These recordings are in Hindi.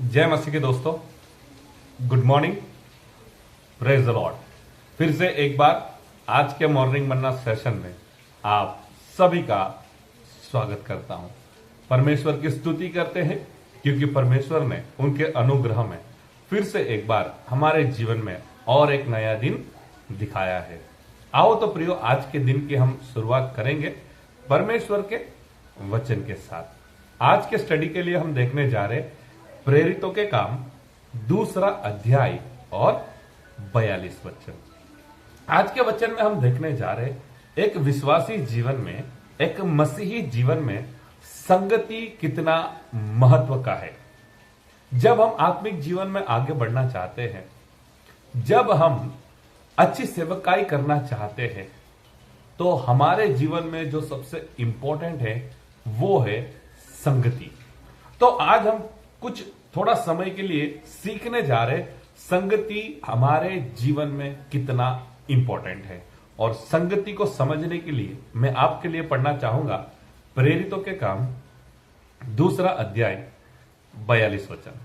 जय मसीह के दोस्तों, good morning, praise the Lord. फिर से एक बार आज के मॉर्निंग मन्ना सेशन में आप सभी का स्वागत करता हूं। परमेश्वर की स्तुति करते हैं क्योंकि परमेश्वर ने उनके अनुग्रह में फिर से एक बार हमारे जीवन में और एक नया दिन दिखाया है। आओ तो प्रियो, आज के दिन की हम शुरुआत करेंगे परमेश्वर के वचन के साथ। आज के स्टडी के लिए हम देखने जा रहे प्रेरितों के काम 2 अध्याय और 42 वचन। आज के वचन में हम देखने जा रहे एक विश्वासी जीवन में, एक मसीही जीवन में संगति कितना महत्व का है। जब हम आत्मिक जीवन में आगे बढ़ना चाहते हैं, जब हम अच्छी सेवकाई करना चाहते हैं, तो हमारे जीवन में जो सबसे इंपॉर्टेंट है वो है संगति। तो आज हम कुछ थोड़ा समय के लिए सीखने जा रहे संगति हमारे जीवन में कितना इंपॉर्टेंट है। और संगति को समझने के लिए मैं आपके लिए पढ़ना चाहूंगा प्रेरितों के काम 2 अध्याय 42 वचन।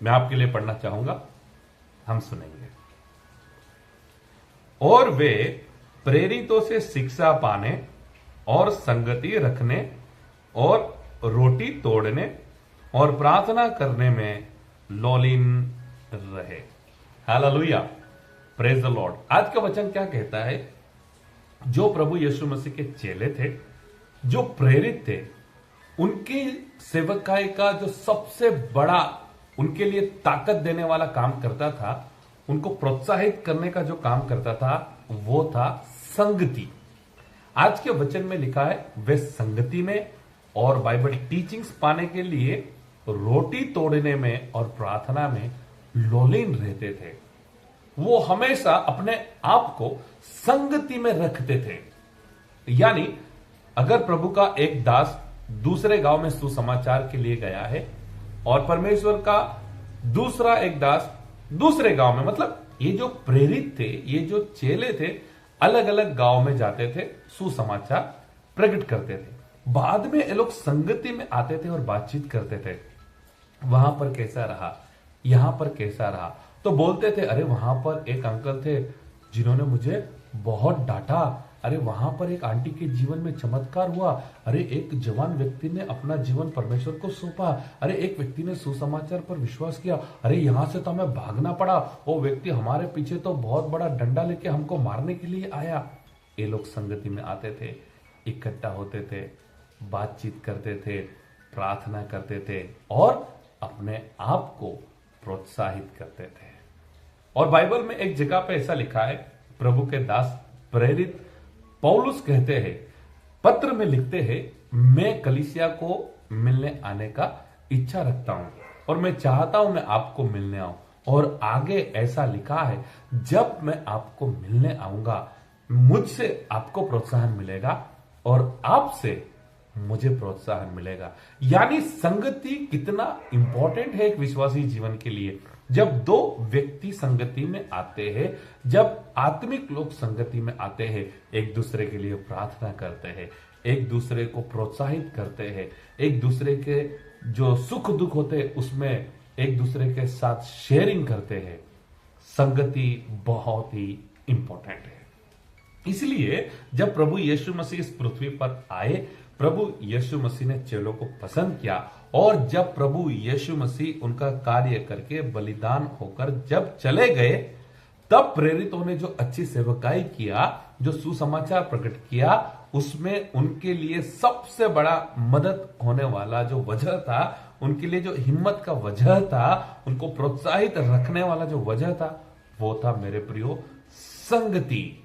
मैं आपके लिए पढ़ना चाहूंगा, हम सुनेंगे। और वे प्रेरितों से शिक्षा पाने और संगति रखने और रोटी तोड़ने और प्रार्थना करने में लौलीन रहे। Hallelujah, praise the Lord. आज का वचन क्या कहता है? जो प्रभु यीशु मसीह के चेले थे, जो प्रेरित थे, उनकी सेवकाई का जो सबसे बड़ा उनके लिए ताकत देने वाला काम करता था, उनको प्रोत्साहित करने का जो काम करता था, वो था संगति। आज के वचन में लिखा है वे संगति में और बाइबल टीचिंग्स पाने के लिए रोटी तोड़ने में और प्रार्थना में लोलीन रहते थे। वो हमेशा अपने आप को संगति में रखते थे। यानी अगर प्रभु का एक दास दूसरे गांव में सुसमाचार के लिए गया है और परमेश्वर का दूसरा एक दास दूसरे गांव में, मतलब ये जो प्रेरित थे, ये जो चेले थे, अलग अलग गांव में जाते थे, सुसमाचार प्रकट करते थे। बाद में ये लोग संगति में आते थे और बातचीत करते थे। वहां पर कैसा रहा, यहां पर कैसा रहा, तो बोलते थे अरे वहां पर एक अंकल थे जिन्होंने मुझे बहुत डांटा, अरे वहां पर एक आंटी के जीवन में चमत्कार हुआ, अरे एक जवान व्यक्ति ने अपना जीवन परमेश्वर को सौंपा, अरे एक व्यक्ति ने सुसमाचार पर विश्वास किया, अरे यहां से तो हमें भागना पड़ा, वो व्यक्ति हमारे पीछे तो बहुत बड़ा डंडा लेके हमको मारने के लिए आया। ये लोग संगति में आते थे, इकट्ठा होते थे, बातचीत करते थे, प्रार्थना करते थे और अपने आप को प्रोत्साहित करते थे। और बाइबल में एक जगह पे ऐसा लिखा है, प्रभु के दास प्रेरित पौलुस कहते हैं, पत्र में लिखते हैं, मैं कलीसिया को मिलने आने का इच्छा रखता हूं और मैं चाहता हूं मैं आपको मिलने आऊं। और आगे ऐसा लिखा है, जब मैं आपको मिलने आऊंगा मुझसे आपको प्रोत्साहन मिलेगा और आपसे मुझे प्रोत्साहन मिलेगा। यानी संगति कितना इंपॉर्टेंट है एक विश्वासी जीवन के लिए। जब दो व्यक्ति संगति में आते हैं, जब आत्मिक लोग संगति में आते हैं, एक दूसरे के लिए प्रार्थना करते हैं, एक दूसरे को प्रोत्साहित करते हैं, एक दूसरे के जो सुख दुख होते हैं उसमें एक दूसरे के साथ शेयरिंग करते हैं, संगति बहुत ही इंपॉर्टेंट है। इसलिए जब प्रभु यीशु मसीह इस पृथ्वी पर आए, प्रभु यीशु मसीह ने चेलों को पसंद किया और जब प्रभु यीशु मसीह उनका कार्य करके बलिदान होकर जब चले गए, तब प्रेरितों ने जो अच्छी सेवकाई किया, जो सुसमाचार प्रकट किया, उसमें उनके लिए सबसे बड़ा मदद होने वाला जो वजह था, उनके लिए जो हिम्मत का वजह था, उनको प्रोत्साहित रखने वाला जो वजह था, वो था मेरे प्रियो संगति।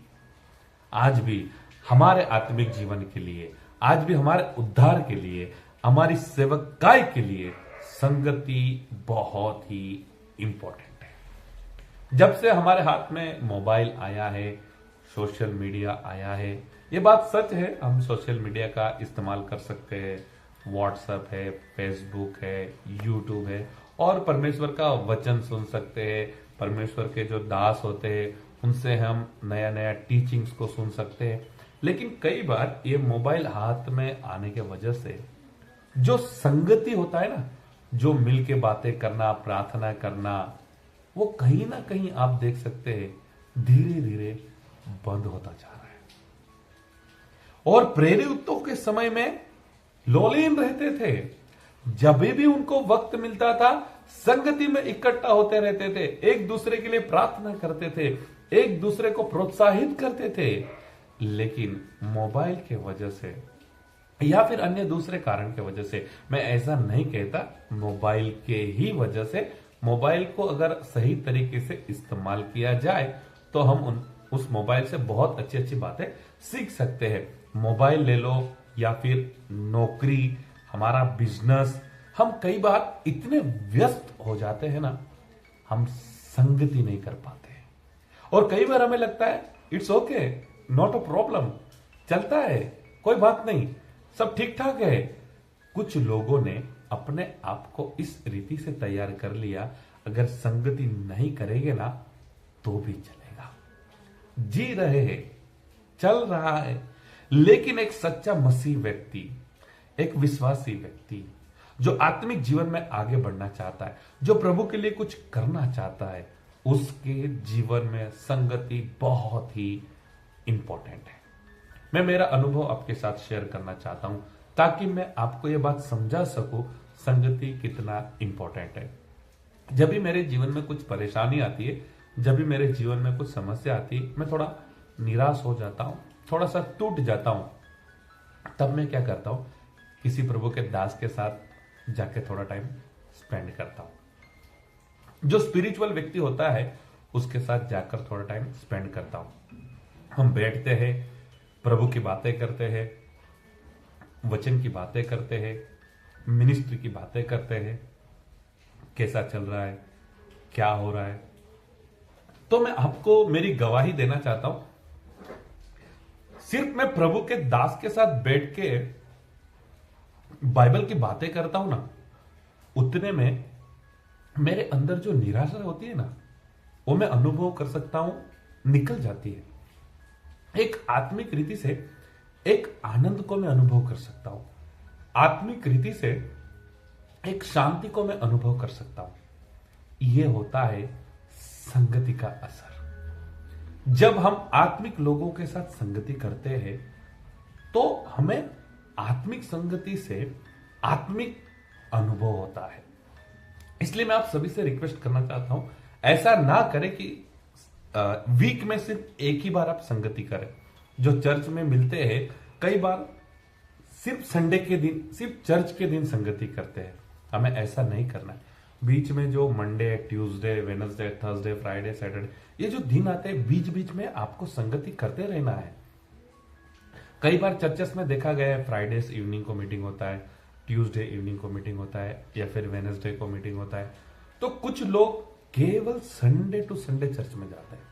आज भी हमारे आत्मिक जीवन के लिए, आज भी हमारे उद्धार के लिए, हमारी सेवकाई के लिए संगति बहुत ही इंपॉर्टेंट है। जब से हमारे हाथ में मोबाइल आया है, सोशल मीडिया आया है, ये बात सच है, हम सोशल मीडिया का इस्तेमाल कर सकते हैं, व्हाट्सएप है, फेसबुक है, यूट्यूब है, और परमेश्वर का वचन सुन सकते हैं। परमेश्वर के जो दास होते हैं उनसे हम नया नया टीचिंग्स को सुन सकते हैं। लेकिन कई बार ये मोबाइल हाथ में आने के वजह से जो संगति होता है ना, जो मिल के बातें करना, प्रार्थना करना, वो कहीं ना कहीं आप देख सकते हैं धीरे धीरे बंद होता जा रहा है। और प्रेरितों के समय में लौलीन रहते थे, जब भी उनको वक्त मिलता था संगति में इकट्ठा होते रहते थे, एक दूसरे के लिए प्रार्थना करते थे, एक दूसरे को प्रोत्साहित करते थे। लेकिन मोबाइल के वजह से या फिर अन्य दूसरे कारण के वजह से, मैं ऐसा नहीं कहता, मोबाइल के ही वजह से, मोबाइल को अगर सही तरीके से इस्तेमाल किया जाए तो हम उस मोबाइल से बहुत अच्छी अच्छी बातें सीख सकते हैं। मोबाइल ले लो या फिर नौकरी, हमारा बिजनेस, हम कई बार इतने व्यस्त हो जाते हैं ना, हम संगति नहीं कर पाते हैं। और कई बार हमें लगता है it's okay, not a problem, चलता है, कोई बात नहीं, सब ठीक ठाक है। कुछ लोगों ने अपने आप को इस रीति से तैयार कर लिया, अगर संगति नहीं करेंगे ना तो भी चलेगा, जी रहे हैं, चल रहा है। लेकिन एक सच्चा मसीह व्यक्ति, एक विश्वासी व्यक्ति जो आत्मिक जीवन में आगे बढ़ना चाहता है, जो प्रभु के लिए कुछ करना चाहता है, उसके जीवन में संगति बहुत ही इंपॉर्टेंट है। मैं मेरा अनुभव आपके साथ शेयर करना चाहता हूं ताकि मैं आपको यह बात समझा सकूं संगति कितना इंपॉर्टेंट है। जब भी मेरे जीवन में कुछ परेशानी आती है, जब भी मेरे जीवन में कुछ समस्या आती है, मैं थोड़ा निराश हो जाता हूं, थोड़ा सा टूट जाता हूं, तब मैं क्या करता हूं, किसी प्रभु के दास के साथ जाके थोड़ा टाइम स्पेंड करता हूं। जो स्पिरिचुअल व्यक्ति होता है उसके साथ जाकर थोड़ा टाइम स्पेंड करता हूं। हम बैठते हैं, प्रभु की बातें करते हैं, वचन की बातें करते हैं, मिनिस्ट्री की बातें करते हैं, कैसा चल रहा है, क्या हो रहा है। तो मैं आपको मेरी गवाही देना चाहता हूं, सिर्फ मैं प्रभु के दास के साथ बैठ के बाइबल की बातें करता हूं ना, उतने में मेरे अंदर जो निराशा होती है ना, वो मैं अनुभव कर सकता हूं, निकल जाती है। एक आत्मिक रीति से एक आनंद को मैं अनुभव कर सकता हूं, आत्मिक रीति से एक शांति को मैं अनुभव कर सकता हूं। यह होता है संगति का असर। जब हम आत्मिक लोगों के साथ संगति करते हैं तो हमें आत्मिक संगति से आत्मिक अनुभव होता है। इसलिए मैं आप सभी से रिक्वेस्ट करना चाहता हूं, ऐसा ना करें कि वीक में सिर्फ एक ही बार आप संगति करें। जो चर्च में मिलते हैं, कई बार सिर्फ संडे के दिन, सिर्फ चर्च के दिन संगति करते हैं। हमें ऐसा नहीं करना है। बीच में जो Monday, Tuesday, Wednesday, Thursday, Friday, Saturday, ये जो दिन आते हैं, बीच बीच में आपको संगति करते रहना है। कई बार चर्चेस में देखा गया है, फ्राइडे इवनिंग को मीटिंग होता है, ट्यूसडे इवनिंग को मीटिंग होता है, या फिर वेडनेसडे को मीटिंग होता है। तो कुछ लोग केवल संडे टू संडे चर्च में जाते हैं,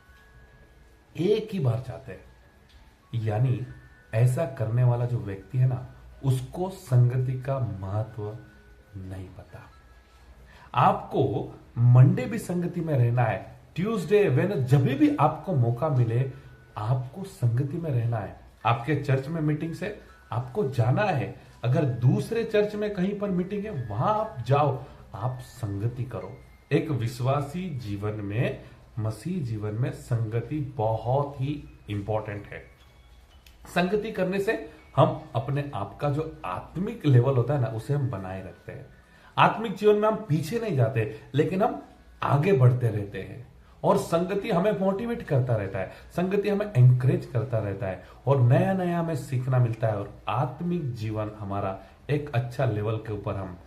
एक ही बार जाते हैं। यानी ऐसा करने वाला जो व्यक्ति है ना, उसको संगति का महत्व नहीं पता। आपको मंडे भी संगति में रहना है, ट्यूसडे, वेडनेसडे, जब भी आपको मौका मिले आपको संगति में रहना है। आपके चर्च में मीटिंग से आपको जाना है, अगर दूसरे चर्च में कहीं पर मीटिंग है वहां आप जाओ, आप संगति करो। एक विश्वासी जीवन में, मसीह जीवन में संगति बहुत ही इंपॉर्टेंट है। संगति करने से हम अपने आप का जो आत्मिक लेवल होता है ना, उसे हम बनाए रखते हैं। आत्मिक जीवन में हम पीछे नहीं जाते, लेकिन हम आगे बढ़ते रहते हैं। और संगति हमें मोटिवेट करता रहता है, संगति हमें एंकरेज करता रहता है, और नया नया हमें सीखना मिलता है, और आत्मिक जीवन हमारा एक अच्छा लेवल के ऊपर हम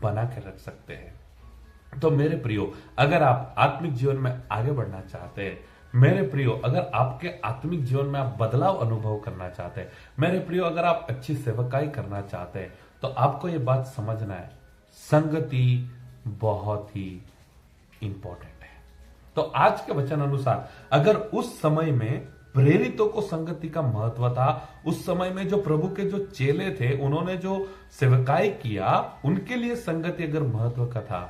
बना के रख सकते हैं। तो मेरे प्रियो, अगर आप आत्मिक जीवन में आगे बढ़ना चाहते हैं, मेरे प्रियो, अगर आपके आत्मिक जीवन में आप बदलाव अनुभव करना चाहते हैं, मेरे प्रियो, अगर आप अच्छी सेवकाई करना चाहते हैं, तो आपको यह बात समझना है, संगति बहुत ही इंपॉर्टेंट है। तो आज के वचन अनुसार, अगर उस समय में प्रेरितों को संगति का महत्व था, उस समय में जो प्रभु के जो चेले थे, उन्होंने जो सेवकाई किया, उनके लिए संगति अगर महत्व का था,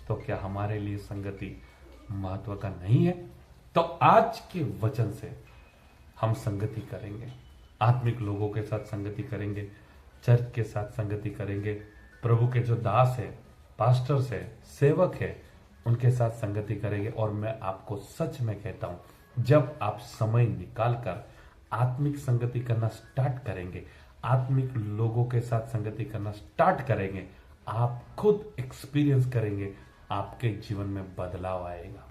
तो क्या हमारे लिए संगति महत्व का नहीं है? तो आज के वचन से हम संगति करेंगे, आत्मिक लोगों के साथ संगति करेंगे, चर्च के साथ संगति करेंगे, प्रभु के जो दास है पास्टर्स है, सेवक है, उनके साथ संगति करेंगे। और मैं आपको सच में कहता हूं, जब आप समय निकालकर आत्मिक संगति करना स्टार्ट करेंगे, आत्मिक लोगों के साथ संगति करना स्टार्ट करेंगे, आप खुद एक्सपीरियंस करेंगे, आपके जीवन में बदलाव आएगा।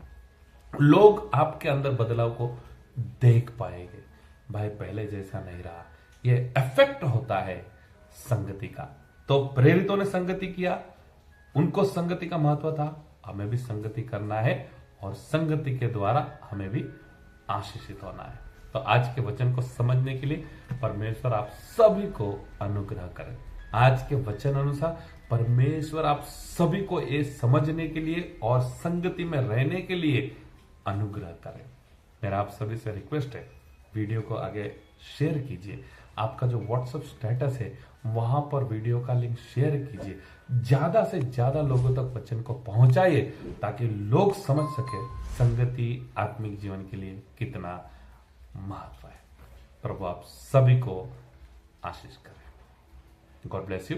लोग आपके अंदर बदलाव को देख पाएंगे। भाई पहले जैसा नहीं रहा। ये इफेक्ट होता है संगति का। तो प्रेरितों ने संगति किया, उनको संगति का महत्व था, हमें भी संगति करना है और संगति के द्वारा हमें भी आशीषित होना है। तो आज के वचन को समझने के लिए परमेश्वर आप सभी को अनुग्रह करें। आज के वचन अनुसार परमेश्वर आप सभी को ये समझने के लिए और संगति में रहने के लिए अनुग्रह करें। मेरा आप सभी से रिक्वेस्ट है, वीडियो को आगे शेयर कीजिए। आपका जो व्हाट्सएप स्टेटस है वहां पर वीडियो का लिंक शेयर कीजिए। ज्यादा से ज्यादा लोगों तक वचन को पहुंचाइए ताकि लोग समझ सके संगति आत्मिक जीवन के लिए कितना महत्व है। प्रभु आप सभी को आशीष करें। God bless you.